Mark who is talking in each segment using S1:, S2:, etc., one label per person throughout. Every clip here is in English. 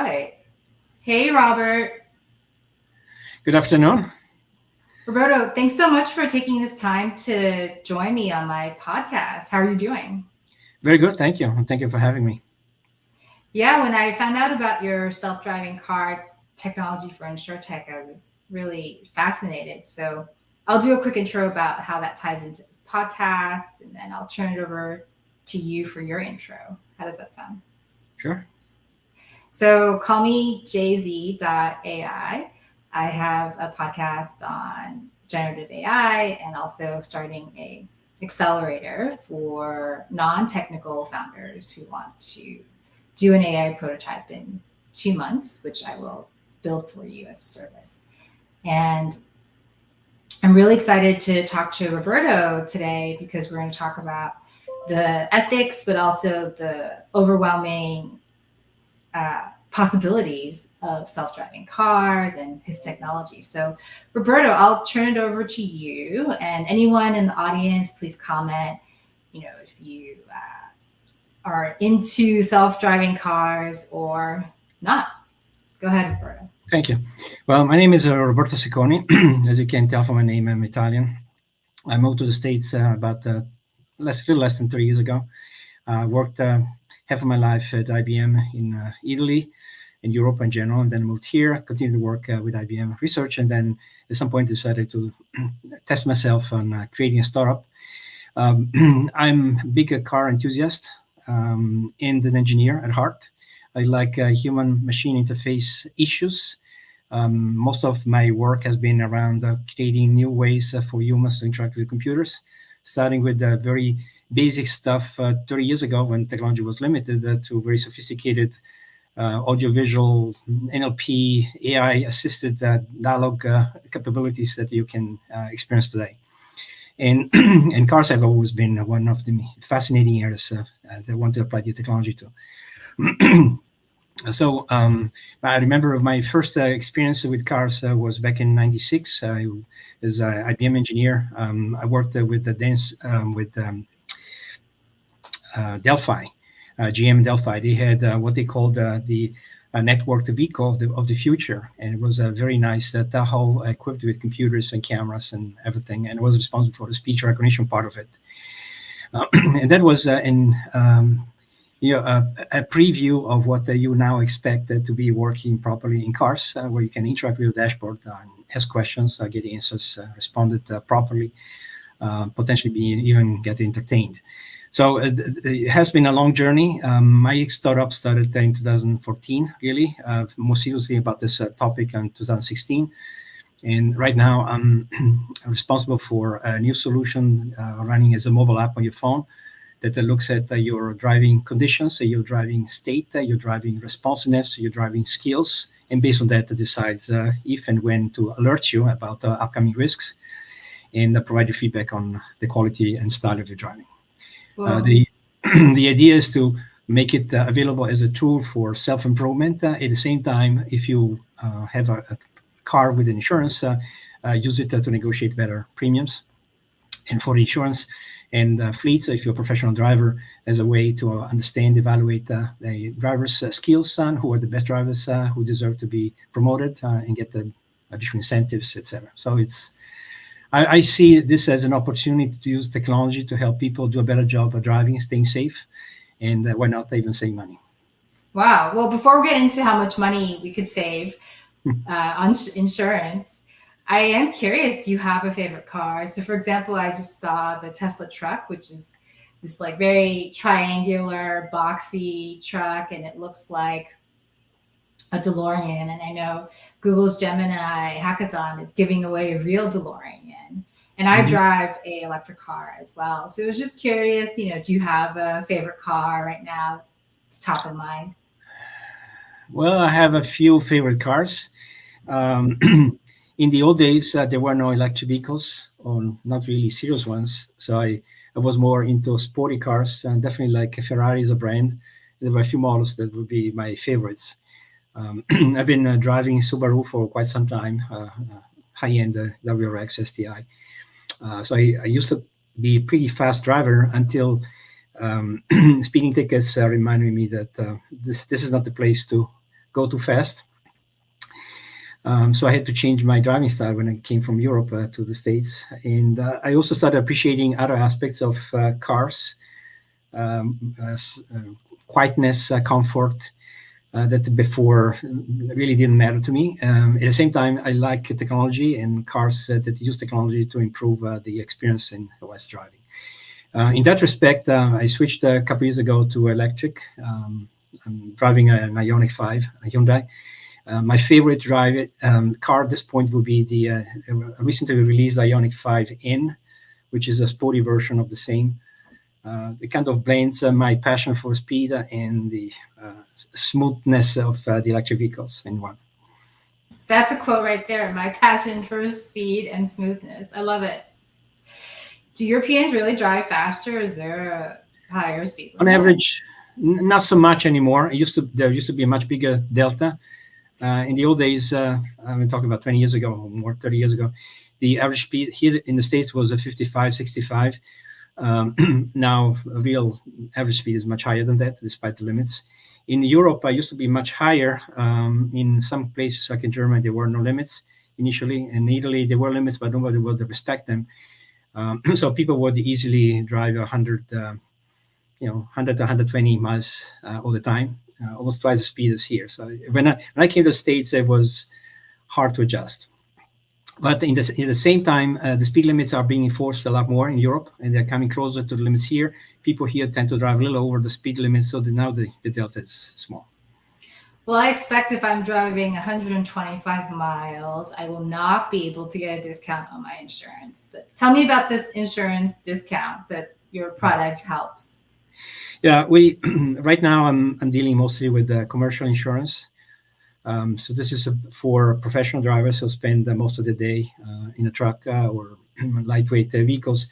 S1: right. Hey, Robert.
S2: Good afternoon.
S1: Roberto, thanks so much for taking this time to join me on my podcast. How are you doing?
S2: Very good, thank you. And thank you for having me.
S1: Yeah, when I found out about your self driving car technology for InsurTech, I was really fascinated. So I'll do a quick intro about how that ties into this podcast, and then I'll turn it over to you for your intro. How does that sound?
S2: Sure.
S1: So call me JZ.ai. I have a podcast on generative AI and also starting a accelerator for non-technical founders who want to do an AI prototype in 2 months, which I will build for you as a service. And I'm really excited to talk to Roberto today because we're going to talk about the ethics, but also the overwhelming possibilities of self-driving cars and his technology. So, Roberto, I'll turn it over to you, and anyone in the audience, please comment. If you are into self-driving cars or not. Go ahead, Roberto.
S2: Thank you. Well, my name is Roberto Sicconi. As you can tell from my name, I'm Italian. I moved to the States about little less than 3 years ago. I worked half of my life at IBM in Italy, in Europe in general, and then moved here, continued to work with IBM research, and then at some point decided to test myself on creating a startup. I'm a big car enthusiast and an engineer at heart. I like human-machine interface issues. Most of my work has been around creating new ways for humans to interact with computers, starting with very basic stuff 30 years ago when technology was limited to very sophisticated audiovisual NLP, AI-assisted dialogue capabilities that you can experience today. And, and cars have always been one of the fascinating areas that I want to apply the technology to. So I remember my first experience with cars was back in '96. I was an IBM engineer. I worked with the dance with Delphi, GM Delphi. They had what they called the networked vehicle of the future, and it was a very nice Tahoe equipped with computers and cameras and everything, and it was responsible for the speech recognition part of it. And that was in a preview of what you now expect to be working properly in cars, where you can interact with the dashboard, ask questions, get answers, responded properly, potentially even get entertained. So it has been a long journey. My startup started in 2014, really, more seriously about this topic in 2016. And right now I'm responsible for a new solution running as a mobile app on your phone that looks at your driving conditions, your driving state, your driving responsiveness, your driving skills, and based on that, decides if and when to alert you about upcoming risks and provide you feedback on the quality and style of your driving. The the idea is to make it available as a tool for self-improvement. At the same time, if you have a car with insurance, use it to negotiate better premiums. And for the insurance and fleets, if you're a professional driver, as a way to understand, evaluate the drivers' skills and who are the best drivers who deserve to be promoted and get the additional incentives, etc. So I see this as an opportunity to use technology to help people do a better job of driving, staying safe, and why not even save money.
S1: Wow. Well, before we get into how much money we could save on insurance, I am curious, do you have a favorite car? So, for example, I just saw the Tesla truck, which is this like very triangular, boxy truck, and it looks like a DeLorean. And I know Google's Gemini hackathon is giving away a real DeLorean. And I drive a electric car as well. So I was just curious, do you have a favorite car right now? It's top of mind.
S2: Well, I have a few favorite cars. Um, in the old days, there were no electric vehicles, or not really serious ones. So I was more into sporty cars, and definitely like Ferrari is a brand. There were a few models that would be my favorites. I've been driving Subaru for quite some time, high-end WRX STI. So I used to be a pretty fast driver until speeding tickets reminded me that this is not the place to go too fast. So I had to change my driving style when I came from Europe to the States. And I also started appreciating other aspects of cars, quietness, comfort, that before really didn't matter to me. At the same time, I like technology and cars that use technology to improve the experience in OS driving. In that respect, I switched a couple years ago to electric. I'm driving an Ioniq 5, a Hyundai. My favorite car at this point will be the recently released Ioniq 5N, which is a sporty version of the same. It kind of blends my passion for speed and the smoothness of the electric vehicles in one.
S1: That's a quote right there. My passion for speed and smoothness. I love it. Do Europeans really drive faster? Or is there a higher speed limit?
S2: On average, not so much anymore. There used to be a much bigger delta. In the old days, I'm talking about 20 years ago, or more 30 years ago, the average speed here in the States was 55, 65. Now, real average speed is much higher than that, despite the limits. In Europe, I used to be much higher. In some places, like in Germany, there were no limits initially. In Italy, there were limits, but nobody would respect them. So people would easily drive 100 to 120 miles all the time, almost twice the speed as here. So when I came to the States, it was hard to adjust. But in the same time, the speed limits are being enforced a lot more in Europe, and they're coming closer to the limits here. People here tend to drive a little over the speed limit, so now the delta is small.
S1: Well, I expect if I'm driving 125 miles, I will not be able to get a discount on my insurance. But tell me about this insurance discount that your product helps.
S2: Yeah, right now I'm dealing mostly with commercial insurance. So this is for professional drivers who spend most of the day in a truck or lightweight vehicles.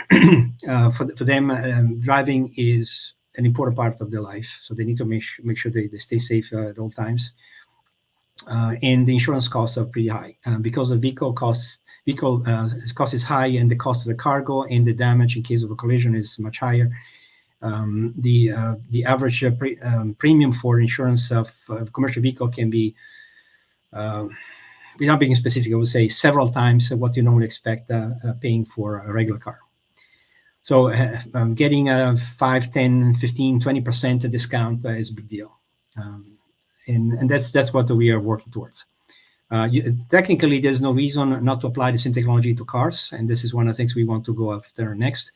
S2: For them, driving is an important part of their life, so they need to make sure they stay safe at all times. And the insurance costs are pretty high because the vehicle cost is high, and the cost of the cargo and the damage in case of a collision is much higher. The average premium for insurance of a commercial vehicle can be, without being specific, I would say several times what you normally expect paying for a regular car. So getting a 5, 10, 15, 20% discount is a big deal. And that's what we are working towards. Technically, there's no reason not to apply the same technology to cars, and this is one of the things we want to go after next.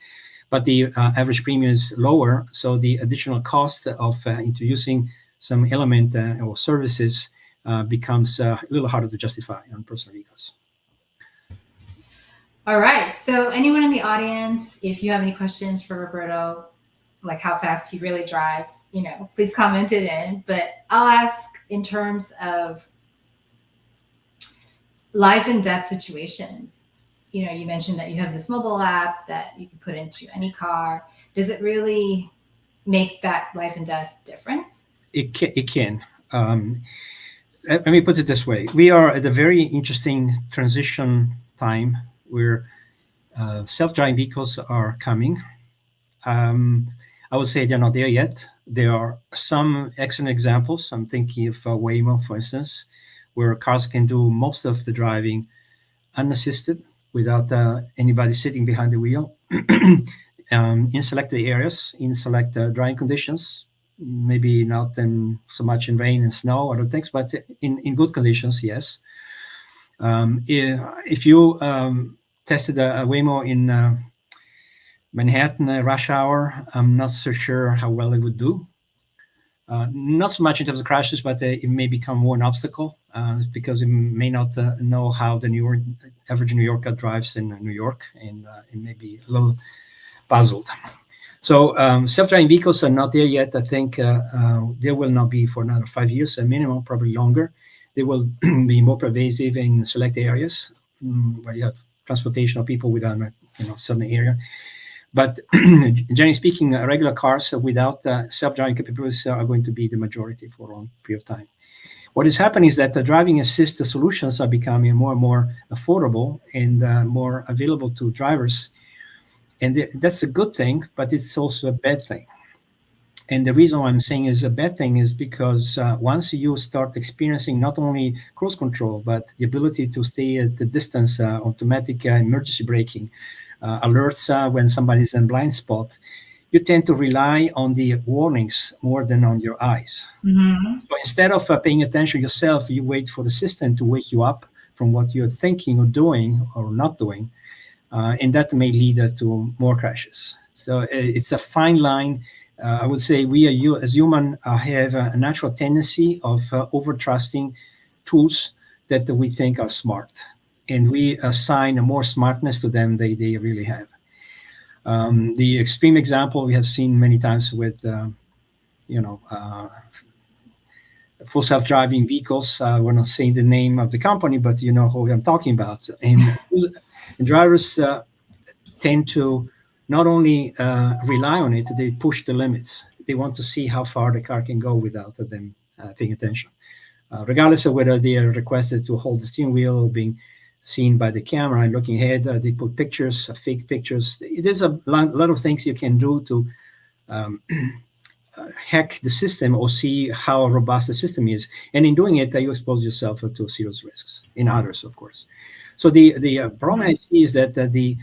S2: But the average premium is lower, so the additional cost of introducing some element or services becomes a little harder to justify on personal vehicles.
S1: All right. So anyone in the audience, if you have any questions for Roberto, like how fast he really drives, please comment it in. But I'll ask in terms of life and death situations. You mentioned that you have this mobile app that you can put into any car. Does it really make that life and death difference?
S2: It can. Let me put it this way. We are at a very interesting transition time where self-driving vehicles are coming. I would say they're not there yet. There are some excellent examples. I'm thinking of Waymo, for instance, where cars can do most of the driving unassisted without anybody sitting behind the wheel in selected areas, in select driving conditions, maybe not so much in rain and snow, other things, but in good conditions, yes. If you tested a Waymo in Manhattan rush hour, I'm not so sure how well it would do. Not so much in terms of crashes, but it may become more an obstacle because it may not know how the average New Yorker drives in New York, and it may be a little puzzled. So self-driving vehicles are not there yet. I think they will not be for another 5 years, a minimum, probably longer. They will be more pervasive in select areas where you have transportation of people within a certain area. But generally speaking, regular cars without self-driving capabilities are going to be the majority for a long period of time. What is happening is that the driving assist solutions are becoming more and more affordable and more available to drivers. And that's a good thing, but it's also a bad thing. And the reason why I'm saying is a bad thing is because once you start experiencing not only cruise control, but the ability to stay at the distance, automatic emergency braking, alerts when somebody's in blind spot, you tend to rely on the warnings more than on your eyes.
S1: Hmm.
S2: So instead of paying attention yourself, you wait for the system to wake you up from what you're thinking or doing or not doing, and that may lead to more crashes. So it's a fine line. I would say we as human have a natural tendency of over trusting tools that we think are smart, and we assign more smartness to them than they really have. The extreme example we have seen many times with you know full self-driving vehicles. We're not saying the name of the company, but you know who I'm talking about. And drivers tend to not only rely on it, they push the limits. They want to see how far the car can go without them paying attention. Regardless of whether they are requested to hold the steering wheel or being seen by the camera and looking ahead, they put pictures, fake pictures. There's a lot of things you can do to um, hack the system or see how robust the system is. And in doing it, you expose yourself to serious risks in others, of course. So the problem I see is that the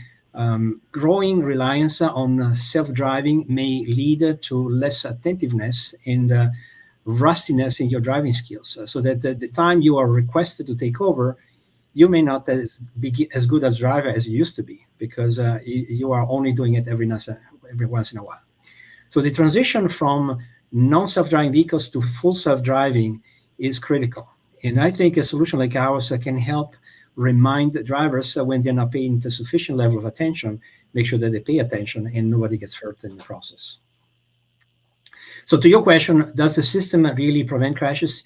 S2: growing reliance on self-driving may lead to less attentiveness and rustiness in your driving skills. So that the time you are requested to take over, you may not be as good as driver as you used to be because you are only doing it every once in a while. So the transition from non-self-driving vehicles to full self-driving is critical. And I think a solution like ours can help remind the drivers when they're not paying the sufficient level of attention, make sure that they pay attention and nobody gets hurt in the process. So to your question, does the system really prevent crashes?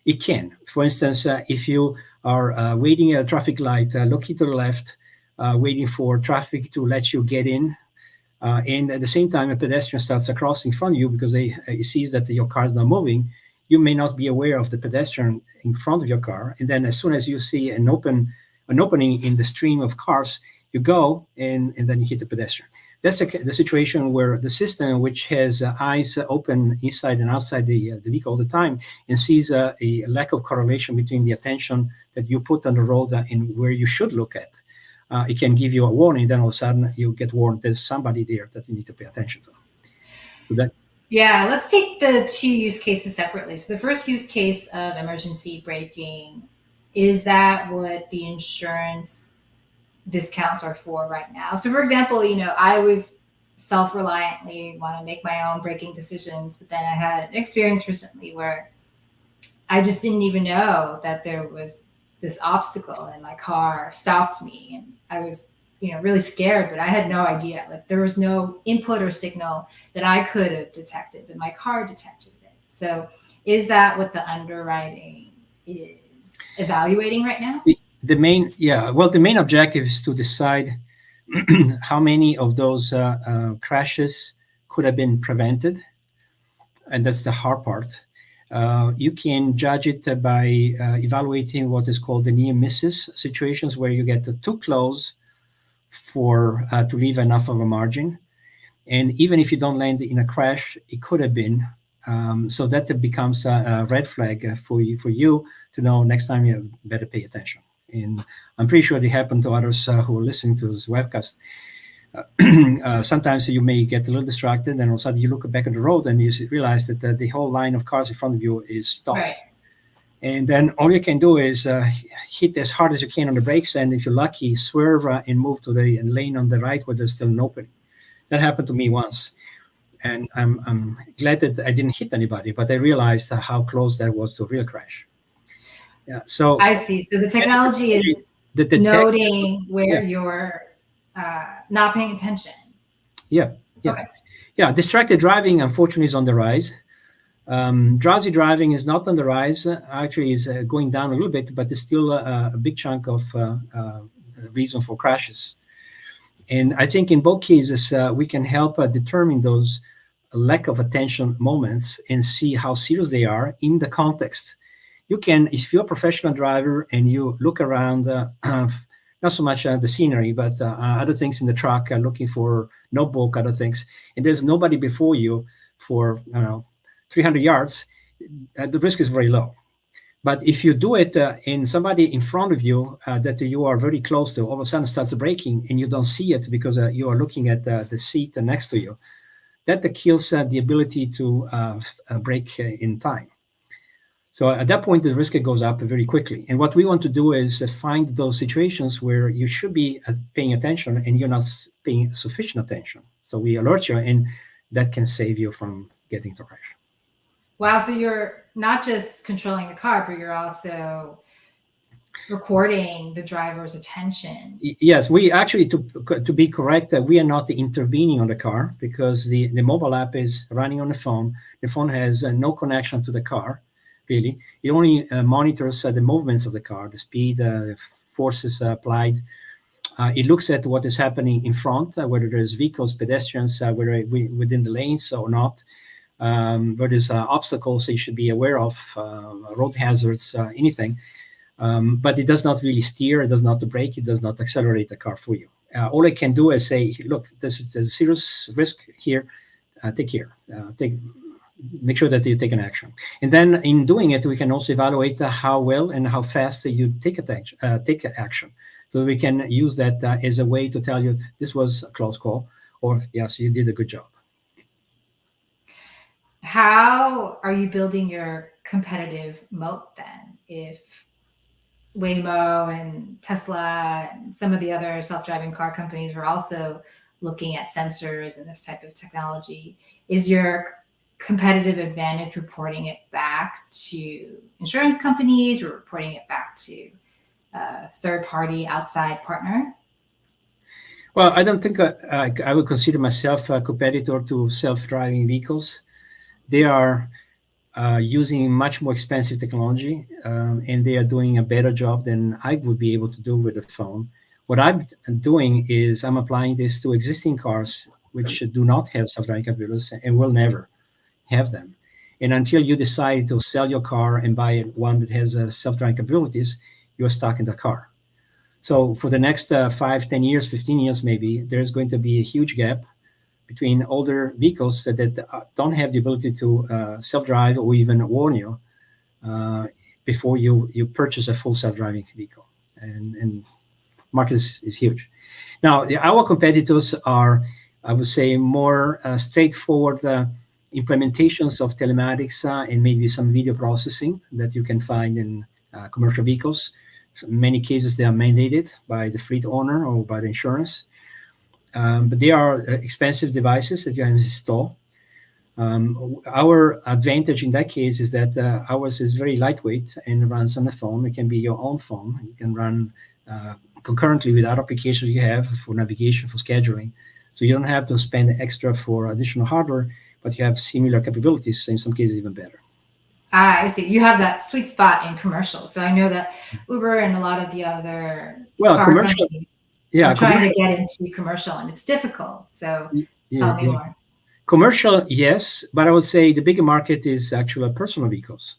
S2: It can. For instance, if you are waiting at a traffic light, looking to the left, waiting for traffic to let you get in, and at the same time, a pedestrian starts across in front of you because he sees that your car is not moving. You may not be aware of the pedestrian in front of your car, and then as soon as you see an opening in the stream of cars, you go and then you hit the pedestrian. That's the situation where the system, which has eyes open inside and outside the vehicle all the time, and sees a lack of correlation between the attention that you put on the road and where you should look at. It can give you a warning, then all of a sudden you get warned there's somebody there that you need to pay attention to. So that,
S1: Yeah, let's take the two use cases separately. So the first use case of emergency braking, is that what the insurance discounts are for right now? So for example, I always self-reliantly want to make my own braking decisions, but then I had an experience recently where I just didn't even know that there was this obstacle and my car stopped me, and I was really scared, but I had no idea. Like there was no input or signal that I could have detected, but my car detected it. So is that what the underwriting is evaluating right now?
S2: the main objective is to decide how many of those crashes could have been prevented, and that's the hard part. You can judge it by evaluating what is called the near misses situations, where you get too close for to leave enough of a margin, and even if you don't land in a crash, it could have been. So that becomes a red flag for you to know next time you better pay attention. And I'm pretty sure it happened to others who are listening to this webcast. Sometimes you may get a little distracted, and all of a sudden you look back at the road and you realize that the whole line of cars in front of you is stopped.
S1: Right.
S2: And then all you can do is hit as hard as you can on the brakes, and if you're lucky, swerve and move to the lane on the right where there's still an opening. That happened to me once, and I'm glad that I didn't hit anybody, but I realized how close that was to a real crash. Yeah. So
S1: I see. So the technology is noting where you're not paying attention.
S2: Yeah.
S1: Okay.
S2: Yeah. Distracted driving, unfortunately, is on the rise. Drowsy driving is not on the rise. Actually, is going down a little bit, but it's still a big chunk of reason for crashes. And I think in both cases, we can help determine those lack of attention moments and see how serious they are in the context. You can, if you're a professional driver and you look around, not so much the scenery, but other things in the truck, looking for notebook, other things, and there's nobody before you, for 300 yards, the risk is very low. But if you do it in somebody in front of you that you are very close to, all of a sudden starts braking and you don't see it because you are looking at the seat next to you, that kills the ability to brake in time. So at that point, the risk goes up very quickly. And what we want to do is find those situations where you should be paying attention and you're not paying sufficient attention. So we alert you, and that can save you from getting to crash.
S1: Wow. So you're not just controlling the car, but you're also recording the driver's attention.
S2: Yes, we actually, to be correct, we are not intervening on the car because the mobile app is running on the phone. The phone has no connection to the car, really. It only monitors the movements of the car, the speed, forces applied. It looks at what is happening in front, whether there's vehicles, pedestrians, whether within the lanes or not. Where there's obstacles you should be aware of, road hazards, anything. But it does not really steer, it does not brake, it does not accelerate the car for you. All it can do is say, look, this is a serious risk here, take care, make sure that you take an action. And then in doing it, we can also evaluate how well and how fast you take action. So we can use that as a way to tell you this was a close call, or yes, you did a good job.
S1: How are you building your competitive moat then? If Waymo and Tesla and some of the other self-driving car companies are also looking at sensors and this type of technology, is your competitive advantage reporting it back to insurance companies or reporting it back to a third-party outside partner?
S2: Well, I don't think I would consider myself a competitor to self-driving vehicles. They are using much more expensive technology, and they are doing a better job than I would be able to do with a phone. What I'm doing is I'm applying this to existing cars which do not have self-driving capabilities and will never have them. And until you decide to sell your car and buy one that has self-driving capabilities, you're stuck in the car. So for the next 5, 10 years, 15 years, maybe, there's going to be a huge gap between older vehicles that don't have the ability to self-drive or even warn you before you purchase a full self-driving vehicle. And market is huge. Now, our competitors are, I would say, more straightforward implementations of telematics and maybe some video processing that you can find in commercial vehicles. So in many cases, they are mandated by the fleet owner or by the insurance. But they are expensive devices that you have to install. Our advantage in that case is that ours is very lightweight and runs on the phone. It can be your own phone. You can run concurrently with other applications you have for navigation, for scheduling. So you don't have to spend extra for additional hardware, but you have similar capabilities, in some cases even better.
S1: I see. You have that sweet spot in commercial. So I know that Uber and a lot of the other car companies are trying to get into commercial, and it's difficult. So tell me more.
S2: Commercial, yes, but I would say the bigger market is actually personal vehicles.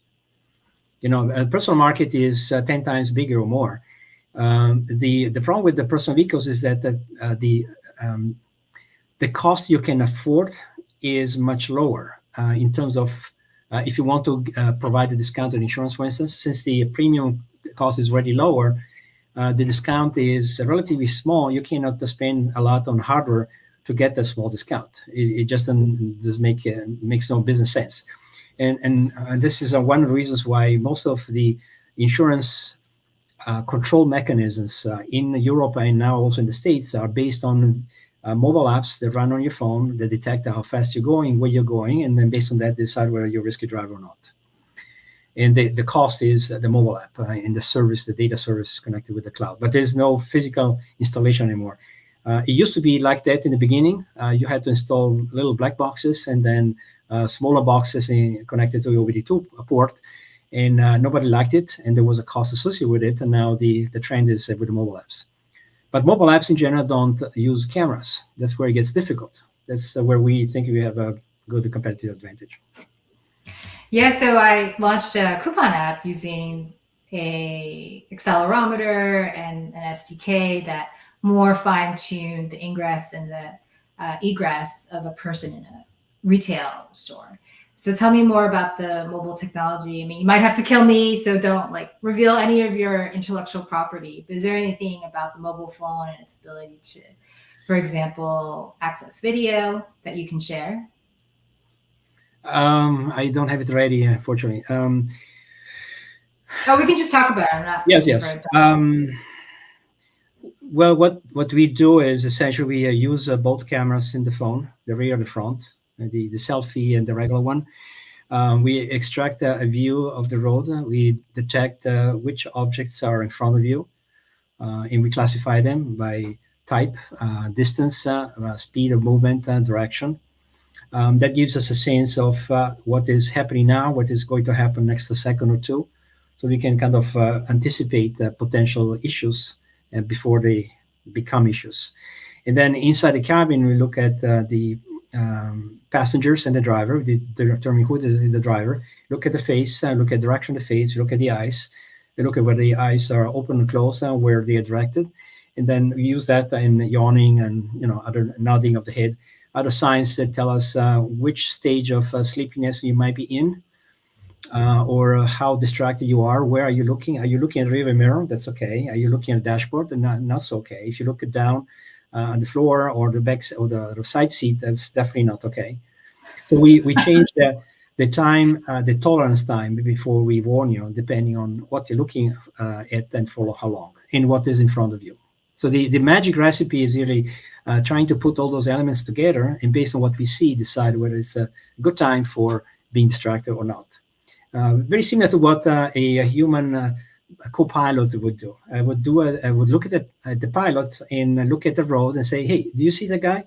S2: A personal market is 10 times bigger or more. The problem with the personal vehicles is that the cost you can afford is much lower in terms of if you want to provide a discounted insurance, for instance, since the premium cost is already lower. The discount is relatively small. You cannot spend a lot on hardware to get a small discount. It just doesn't makes no business sense. And this is one of the reasons why most of the insurance control mechanisms in Europe and now also in the States are based on mobile apps that run on your phone that detect how fast you're going, where you're going, and then based on that decide whether you're a risky driver or not. And the cost is the mobile app and the service, the data service connected with the cloud. But there's no physical installation anymore. It used to be like that in the beginning. You had to install little black boxes and then smaller boxes connected to your OBD2 port. And nobody liked it, and there was a cost associated with it. And now the trend is with the mobile apps. But mobile apps in general don't use cameras. That's where it gets difficult. That's where we think we have a good competitive advantage.
S1: Yeah, so I launched a coupon app using a accelerometer and an SDK that more fine-tuned the ingress and the egress of a person retail store. So tell me more about the mobile technology. I mean, you might have to kill me, so don't like reveal any of your intellectual property. But is there anything about the mobile phone and its ability to, for example, access video that you can share?
S2: I don't have it ready, unfortunately.
S1: Oh, we can just talk about it. I'm not
S2: Yes,
S1: looking for
S2: yes.
S1: a document.
S2: Well, what we do is essentially we use both cameras in the phone, the rear and the front, the selfie and the regular one. We extract a view of the road. We detect which objects are in front of you, and we classify them by type, distance, speed of movement, direction. That gives us a sense of what is happening now, what is going to happen next a second or two, so we can kind of anticipate potential issues before they become issues. And then inside the cabin, we look at the passengers and the driver. We determine who the driver. Look at the face, look at the direction of the face, look at the eyes. We look at whether the eyes are open and closed, where they are directed, and then we use that in yawning and other nodding of the head, other signs that tell us which stage of sleepiness you might be in, or how distracted you are. Where are you looking? Are you looking at the rear mirror? That's okay. Are you looking at the dashboard? Then not so okay. If you look it down on the floor or the back or the side seat, that's definitely not okay. So we change the time, the tolerance time before we warn you, depending on what you're looking at and for how long and what is in front of you. So the magic recipe is really trying to put all those elements together and based on what we see, decide whether it's a good time for being distracted or not. Very similar to what a human a co-pilot would do. I would look at the pilots and look at the road and say, "Hey, do you see the guy?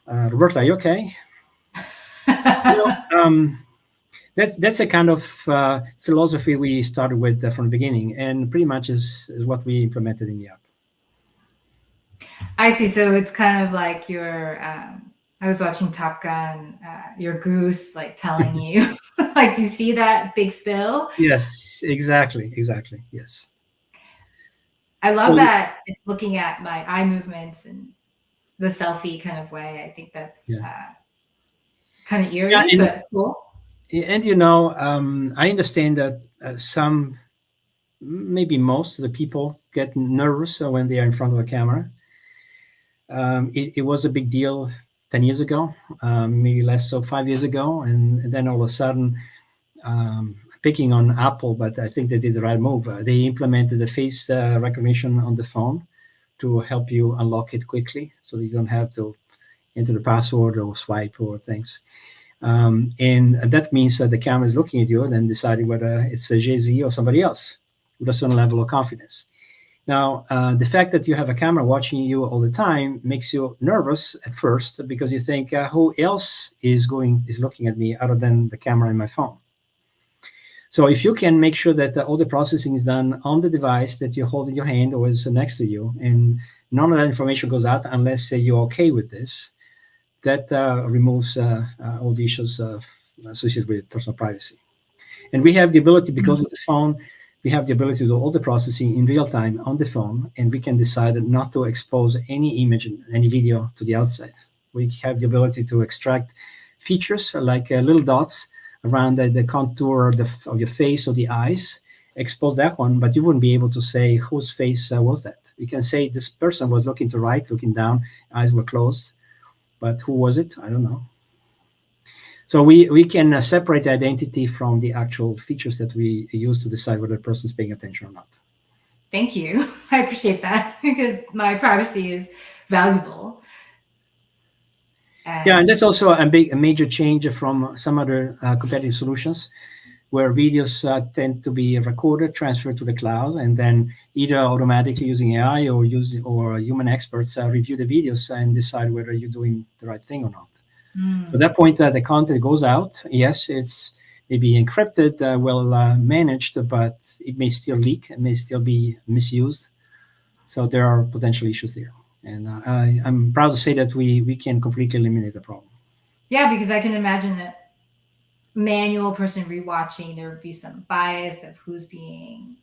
S2: Roberto, are you okay?" You know, that's a kind of philosophy we started with from the beginning, and pretty much is what we implemented in the app.
S1: I see. So it's kind of like your. I was watching Top Gun. Your goose, like telling you, like, do you see that big spill?
S2: Yes, exactly. Yes.
S1: I love
S2: So
S1: that it's looking at my eye movements and the selfie kind of way. I think that's
S2: yeah,
S1: kind of
S2: yeah,
S1: eerie, but cool.
S2: and I understand that some, maybe most of the people get nervous when they are in front of a camera. It was a big deal 10 years ago, maybe less so 5 years ago, and then all of a sudden, picking on Apple, but I think they did the right move. They implemented the face recognition on the phone to help you unlock it quickly, so that you don't have to enter the password or swipe or things. And that means that the camera is looking at you and then deciding whether it's a Jay-Z or somebody else with a certain level of confidence. Now, the fact that you have a camera watching you all the time makes you nervous at first because you think, who else is looking at me other than the camera in my phone? So if you can make sure that all the processing is done on the device that you hold in your hand or is next to you, and none of that information goes out unless you're okay with this, that removes all the issues associated with personal privacy. And we have the ability, because of the phone, we have the ability to do all the processing in real time on the phone, and we can decide not to expose any image, any video to the outside. We have the ability to extract features like little dots around the contour of your face or the eyes, expose that one, but you wouldn't be able to say whose face was that. You can say this person was looking to right, looking down, eyes were closed, but who was it? I don't know. So we can separate the identity from the actual features that we use to decide whether a person is paying attention or not.
S1: Thank you. I appreciate that because my privacy is valuable.
S2: Yeah, and
S1: And
S2: that's also a major change from some other competitive solutions where videos tend to be recorded, transferred to the cloud, and then either automatically using AI or human experts review the videos and decide whether you're doing the right thing or not. So at that point, the content goes out. Yes, it's maybe encrypted, well managed, but it may still leak. It may still be misused. So there are potential issues there. And I'm proud to say that we can completely eliminate the problem.
S1: yeah, because I can imagine that manual person rewatching, there would be some bias of who's being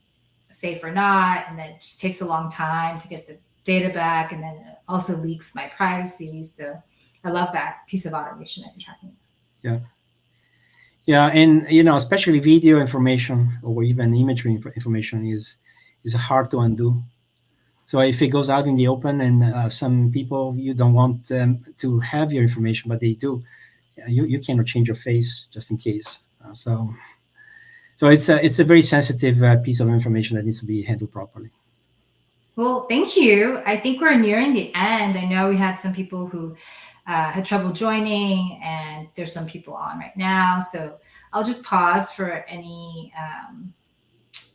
S1: safe or not. And then it just takes a long time to get the data back. And then it also leaks my privacy. So I love that piece of automation that you're talking about.
S2: Yeah. Yeah, and especially video information or even imagery information is hard to undo. So if it goes out in the open and some people you don't want them to have your information, but they do, you cannot change your face just in case. So it's a very sensitive piece of information that needs to be handled properly.
S1: Well, thank you. I think we're nearing the end. I know we had some people who had trouble joining, and there's some people on right now. So I'll just pause for any.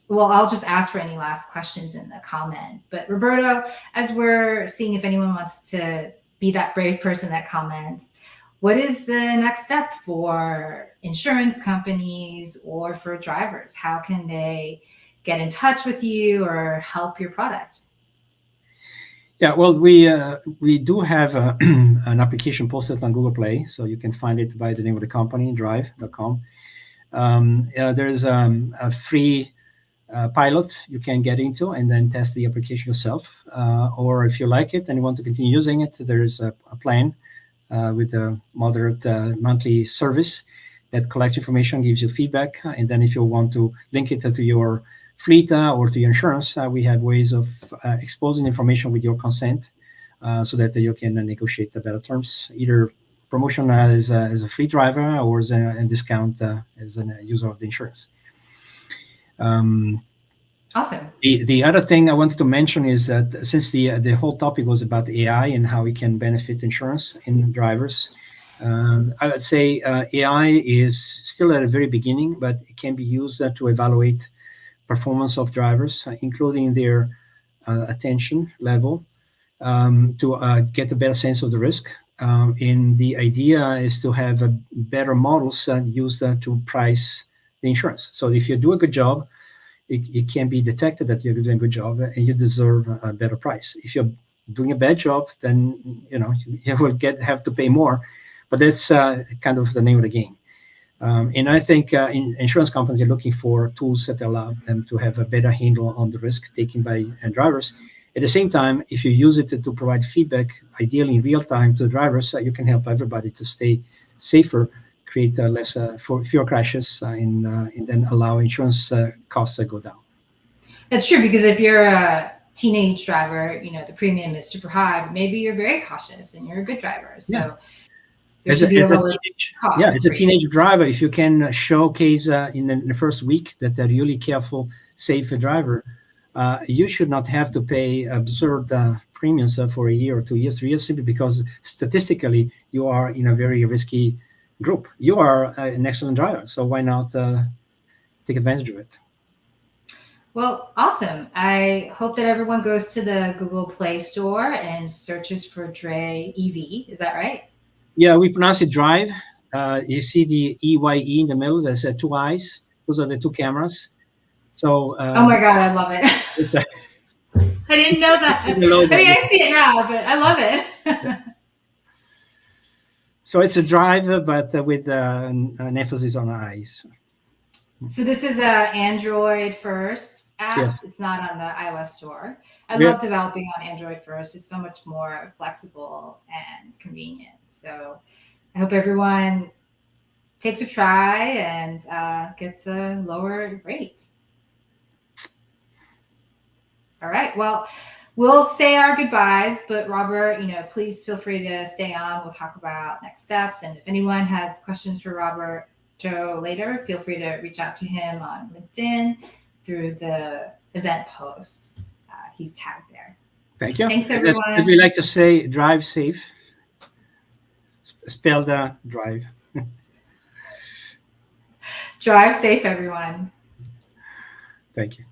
S1: I'll just ask for any last questions in the comment. But Roberto, as we're seeing if anyone wants to be that brave person that comments, what is the next step for insurance companies or for drivers? How can they get in touch with you or help your product?
S2: Yeah, well, we do have an application posted on Google Play, so you can find it by the name of the company, dreyev.com. There's a free pilot you can get into and then test the application yourself. Or if you like it and you want to continue using it, there's a plan with a moderate monthly service that collects information, gives you feedback. And then if you want to link it to your fleet or to your insurance, we have ways of exposing information with your consent so that you can negotiate the better terms, either promotion as a fleet driver or as a discount as a user of the insurance.
S1: Awesome.
S2: The other thing I wanted to mention is that since the whole topic was about AI and how it can benefit insurance and drivers, I would say AI is still at the very beginning, but it can be used to evaluate performance of drivers, including their attention level, to get a better sense of the risk. And the idea is to have better models used to price the insurance. So if you do a good job, it can be detected that you're doing a good job and you deserve a better price. If you're doing a bad job, then you will have to pay more. But that's kind of the name of the game. And I think insurance companies are looking for tools that allow them to have a better handle on the risk taken by drivers. At the same time, if you use it to provide feedback, ideally in real time to the drivers, you can help everybody to stay safer, create fewer crashes, and then allow insurance costs to go down.
S1: That's true, because if you're a teenage driver, the premium is super high, but maybe you're very cautious and you're a good driver. So there should be a lower cost.
S2: Yeah, as a teenage driver, if you can showcase in the first week that they're really careful, safe driver, you should not have to pay absurd premiums for a year or 2 years, 3 years, simply because statistically you are in a very risky group. You are an excellent driver, so why not take advantage of it?
S1: Well, awesome. I hope that everyone goes to the Google Play Store and searches for dreyev. Is that right?
S2: Yeah, we pronounce it drive. You see the EYE in the middle. There's two eyes. Those are the two cameras. So.
S1: Oh my God, I love it. I didn't know that. I mean, I see it now, but I love it.
S2: So it's a drive, but with an emphasis on eyes.
S1: So this is a Android first app.
S2: Yes.
S1: It's not on the iOS store. I love developing on Android first. It's so much more flexible and convenient. So I hope everyone takes a try and gets a lower rate. All right. Well, we'll say our goodbyes, but Robert, please feel free to stay on. We'll talk about next steps. And if anyone has questions for Robert Joe later, feel free to reach out to him on LinkedIn through the event post. He's tagged there.
S2: Thank you.
S1: Thanks, everyone.
S2: As we like to say, drive safe. Spell the drive.
S1: Drive safe, everyone.
S2: Thank you.